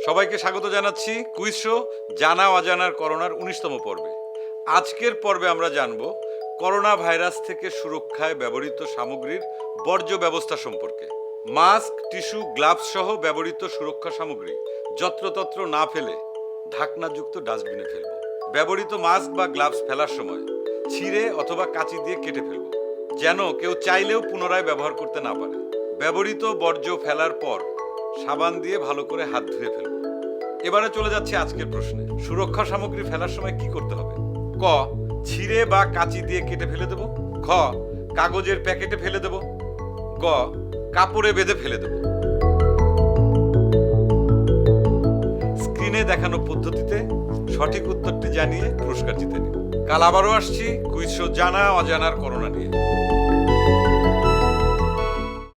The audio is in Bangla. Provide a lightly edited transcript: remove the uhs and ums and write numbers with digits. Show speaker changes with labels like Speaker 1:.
Speaker 1: সবাইকে স্বাগত জানাচ্ছি কুইজ শো জানা অজানার করোনার ১৯তম পর্বে। আজকের পর্বে আমরা জানব করোনা ভাইরাস থেকে সুরক্ষায় ব্যবহৃত সামগ্রীর বর্জ্য ব্যবস্থা সম্পর্কে। মাস্ক, টিস্যু, গ্লাভস সহ ব্যবহৃত সুরক্ষা সামগ্রী যত্রতত্র না ফেলে ঢাকনাযুক্ত ডাস্টবিনে ফেলব। ব্যবহৃত মাস্ক বা গ্লাভস ফেলার সময় ছিঁড়ে অথবা কাঁচি দিয়ে কেটে ফেলব, যেন কেউ চাইলেও পুনরায় ব্যবহার করতে না পারে। ব্যবহৃত বর্জ্য ফেলার পর সাবান দিয়ে ভালো করে হাত ধুয়ে ফেলব। এবারে চলে যাচ্ছে আজকের প্রশ্নে। সুরক্ষা সামগ্রী ফেলার সময় কি করতে হবে? ক, ছিঁড়ে বা কাঁচি দিয়ে কেটে ফেলে দেব। খ, কাগজের প্যাকেটে ফেলে দেব। গ, কাপড়ে বেঁধে ফেলে দেব। স্ক্রিনে দেখানো পদ্ধতিতে সঠিক উত্তরটি জানিয়ে পুরস্কার জিতে নিন। কাল আবারও আসছি কুইজ শো জানা অজানার করোনা নিয়ে।